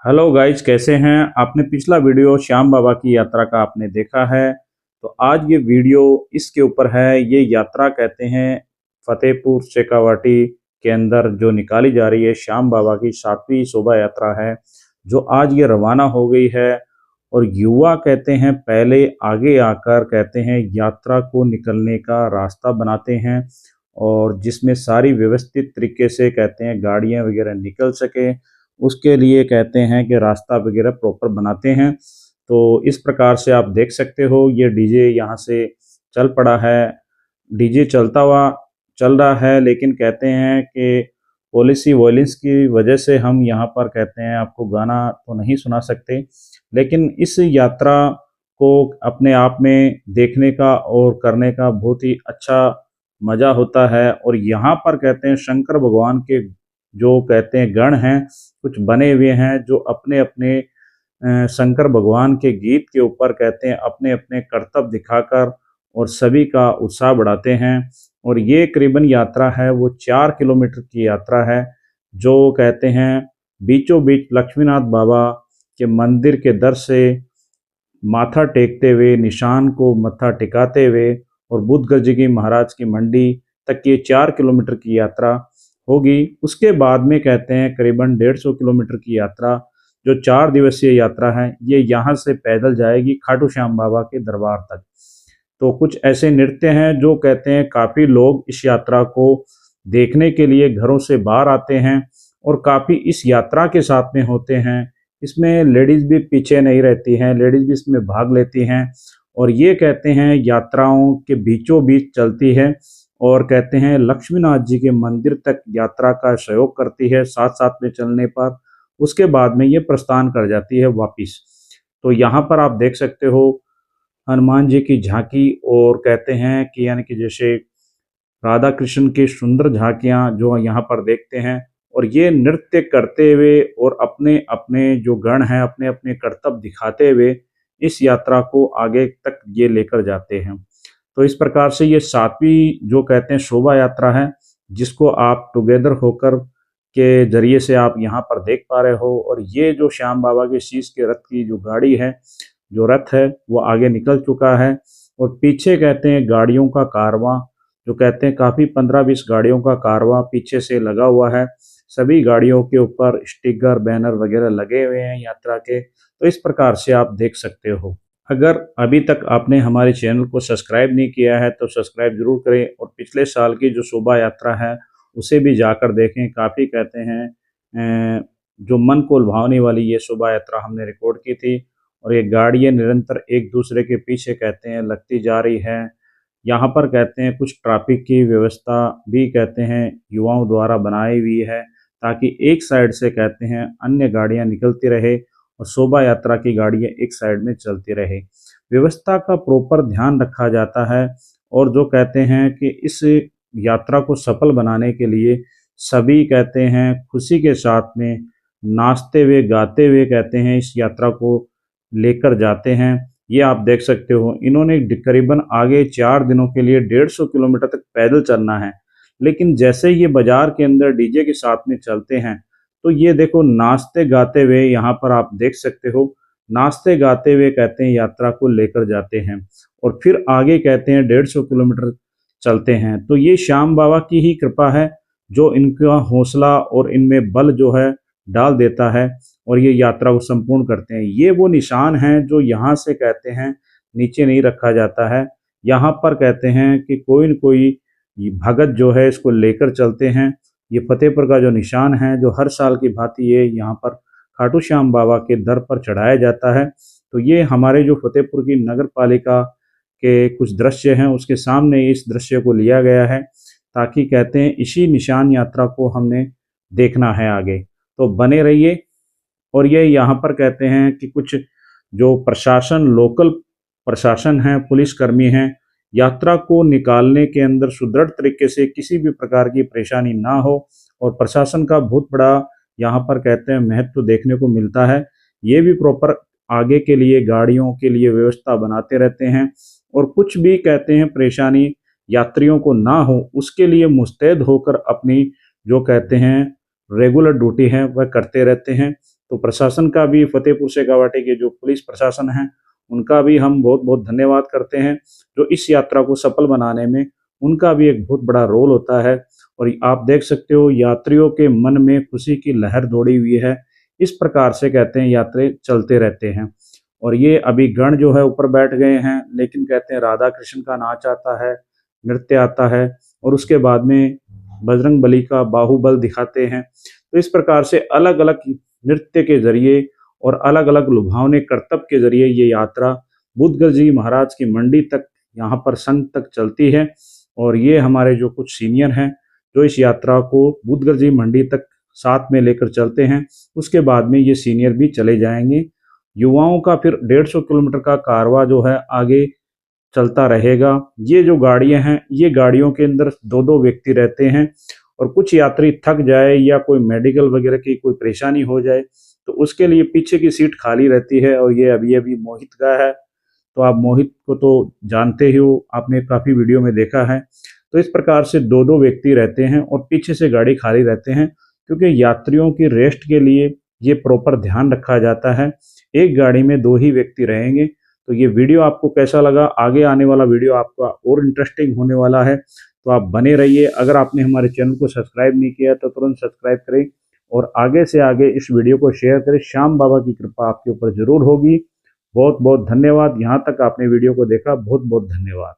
Hello guys, कैसे हैं। आपने पिछला वीडियो श्याम बाबा की यात्रा का आपने देखा है। तो आज ये वीडियो इसके ऊपर है। ये यात्रा कहते हैं फतेहपुर शेखावाटी के अंदर जो निकाली जा रही है श्याम बाबा की 7वीं शोभा यात्रा है, जो आज ये रवाना हो गई है। और युवा कहते हैं पहले आगे आकर कहते हैं यात्रा को निकलने का रास्ता बनाते हैं, और जिसमें सारी व्यवस्थित तरीके से कहते हैं गाड़ियां वगैरह निकल सके, उसके लिए कहते हैं कि रास्ता वगैरह प्रॉपर बनाते हैं। तो इस प्रकार से आप देख सकते हो ये डीजे यहाँ से चल पड़ा है। डीजे चलता हुआ चल रहा है, लेकिन कहते हैं कि पॉलिसी वॉयलेंस की वजह से हम यहाँ पर कहते हैं आपको गाना तो नहीं सुना सकते, लेकिन इस यात्रा को अपने आप में देखने का और करने का बहुत ही अच्छा मज़ा होता है। और यहाँ पर कहते हैं शंकर भगवान के जो कहते हैं गण हैं कुछ बने हुए हैं, जो अपने अपने शंकर भगवान के गीत के ऊपर कहते हैं अपने अपने करतब दिखाकर और सभी का उत्साह बढ़ाते हैं। और ये करीबन यात्रा है वो 4 किलोमीटर की यात्रा है, जो कहते हैं बीचों बीच लक्ष्मीनाथ बाबा के मंदिर के दर से माथा टेकते हुए, निशान को मत्था टिकाते हुए और बुद्ध गजगी महाराज की मंडी तक ये 4 किलोमीटर की यात्रा होगी। उसके बाद में कहते हैं करीबन 150 किलोमीटर की यात्रा, जो 4 दिवसीय यात्रा है, ये यहाँ से पैदल जाएगी खाटू श्याम बाबा के दरबार तक। तो कुछ ऐसे नृत्य हैं जो कहते हैं काफ़ी लोग इस यात्रा को देखने के लिए घरों से बाहर आते हैं, और काफ़ी इस यात्रा के साथ में होते हैं। इसमें लेडीज़ भी पीछे नहीं रहती हैं, लेडीज़ भी इसमें भाग लेती हैं। और ये कहते हैं यात्राओं के बीचों बीच चलती है, और कहते हैं लक्ष्मीनाथ जी के मंदिर तक यात्रा का सहयोग करती है साथ साथ में चलने पर। उसके बाद में ये प्रस्थान कर जाती है वापिस। तो यहाँ पर आप देख सकते हो हनुमान जी की झांकी, और कहते हैं कि यानी कि जैसे राधा कृष्ण की सुंदर झांकियाँ जो यहाँ पर देखते हैं, और ये नृत्य करते हुए और अपने अपने जो गण हैं अपने अपने करतब दिखाते हुए इस यात्रा को आगे तक ये लेकर जाते हैं। तो इस प्रकार से ये 7वीं जो कहते हैं शोभा यात्रा है, जिसको आप टुगेदर होकर के जरिए से आप यहाँ पर देख पा रहे हो। और ये जो श्याम बाबा के शीश के रथ की जो गाड़ी है, जो रथ है, वो आगे निकल चुका है। और पीछे कहते हैं गाड़ियों का कारवां, जो कहते हैं काफ़ी 15-20 गाड़ियों का कारवां पीछे से लगा हुआ है। सभी गाड़ियों के ऊपर स्टिकर बैनर वगैरह लगे हुए हैं यात्रा के। तो इस प्रकार से आप देख सकते हो। अगर अभी तक आपने हमारे चैनल को सब्सक्राइब नहीं किया है तो सब्सक्राइब जरूर करें, और पिछले साल की जो शोभा यात्रा है उसे भी जाकर देखें। काफ़ी कहते हैं जो मन को लुभाने वाली ये शोभा यात्रा हमने रिकॉर्ड की थी। और ये गाड़ियाँ निरंतर एक दूसरे के पीछे कहते हैं लगती जा रही है। यहाँ पर कहते हैं कुछ ट्रैफिक की व्यवस्था भी कहते हैं युवाओं द्वारा बनाई हुई है, ताकि एक साइड से कहते हैं अन्य गाड़ियाँ निकलती रहे और शोभा यात्रा की गाड़ियाँ एक साइड में चलती रहे। व्यवस्था का प्रॉपर ध्यान रखा जाता है। और जो कहते हैं कि इस यात्रा को सफल बनाने के लिए सभी कहते हैं खुशी के साथ में नाचते हुए गाते हुए कहते हैं इस यात्रा को लेकर जाते हैं। ये आप देख सकते हो इन्होंने करीबन आगे 4 दिनों के लिए 150 किलोमीटर तक पैदल चलना है, लेकिन जैसे ये बाजार के अंदर डीजे के साथ में चलते हैं, तो ये देखो नाचते गाते हुए यहाँ पर आप देख सकते हो, नाचते गाते हुए कहते हैं यात्रा को लेकर जाते हैं। और फिर आगे कहते हैं 150 किलोमीटर चलते हैं। तो ये श्याम बाबा की ही कृपा है, जो इनका हौसला और इनमें बल जो है डाल देता है, और ये यात्रा को संपूर्ण करते हैं। ये वो निशान हैं जो यहाँ से कहते हैं नीचे नहीं रखा जाता है। यहाँ पर कहते हैं कि कोई न कोई भगत जो है इसको लेकर चलते हैं। ये फतेहपुर का जो निशान है, जो हर साल की भांति ये यहाँ पर खाटू श्याम बाबा के दर पर चढ़ाया जाता है। तो ये हमारे जो फतेहपुर की नगर पालिका के कुछ दृश्य हैं उसके सामने इस दृश्य को लिया गया है, ताकि कहते हैं इसी निशान यात्रा को हमने देखना है आगे। तो बने रहिए। और ये यहाँ पर कहते हैं कि कुछ जो प्रशासन लोकल प्रशासन है, पुलिसकर्मी हैं, यात्रा को निकालने के अंदर सुदृढ़ तरीके से किसी भी प्रकार की परेशानी ना हो, और प्रशासन का बहुत बड़ा यहाँ पर कहते हैं महत्व देखने को मिलता है। ये भी प्रॉपर आगे के लिए गाड़ियों के लिए व्यवस्था बनाते रहते हैं, और कुछ भी कहते हैं परेशानी यात्रियों को ना हो उसके लिए मुस्तैद होकर अपनी जो कहते हैं रेगुलर ड्यूटी है वह करते रहते हैं। तो प्रशासन का भी, फतेहपुर शेखावाटी के जो पुलिस प्रशासन है उनका भी हम बहुत बहुत धन्यवाद करते हैं, जो इस यात्रा को सफल बनाने में उनका भी एक बहुत बड़ा रोल होता है। और आप देख सकते हो यात्रियों के मन में खुशी की लहर दौड़ी हुई है। इस प्रकार से कहते हैं यात्रा चलते रहते हैं। और ये अभी गण जो है ऊपर बैठ गए हैं, लेकिन कहते हैं राधा कृष्ण का नाच आता है, नृत्य आता है और उसके बाद में बजरंग बली का बाहुबल दिखाते हैं। तो इस प्रकार से अलग अलग नृत्य के जरिए और अलग अलग लुभावने करतब के जरिए ये यात्रा बुद्धगल जी महाराज की मंडी तक, यहाँ पर संघ तक चलती है। और ये हमारे जो कुछ सीनियर हैं जो इस यात्रा को बुद्धगल जी मंडी तक साथ में लेकर चलते हैं, उसके बाद में ये सीनियर भी चले जाएंगे। युवाओं का फिर 150 किलोमीटर का कारवा जो है आगे चलता रहेगा। ये जो गाड़ियां हैं, ये गाड़ियों के अंदर दो दो व्यक्ति रहते हैं और कुछ यात्री थक जाए या कोई मेडिकल वगैरह की कोई परेशानी हो जाए तो उसके लिए पीछे की सीट खाली रहती है। और ये अभी अभी मोहित का है, तो आप मोहित को तो जानते ही हो, आपने काफ़ी वीडियो में देखा है। तो इस प्रकार से दो दो व्यक्ति रहते हैं और पीछे से गाड़ी खाली रहते हैं, क्योंकि यात्रियों की रेस्ट के लिए ये प्रॉपर ध्यान रखा जाता है। एक गाड़ी में दो ही व्यक्ति रहेंगे। तो ये वीडियो आपको कैसा लगा? आगे आने वाला वीडियो आपका और इंटरेस्टिंग होने वाला है, तो आप बने रहिए। अगर आपने हमारे चैनल को सब्सक्राइब नहीं किया तो तुरंत सब्सक्राइब करें और आगे से आगे इस वीडियो को शेयर करें। श्याम बाबा की कृपा आपके ऊपर जरूर होगी। बहुत बहुत धन्यवाद। यहाँ तक आपने वीडियो को देखा, बहुत बहुत धन्यवाद।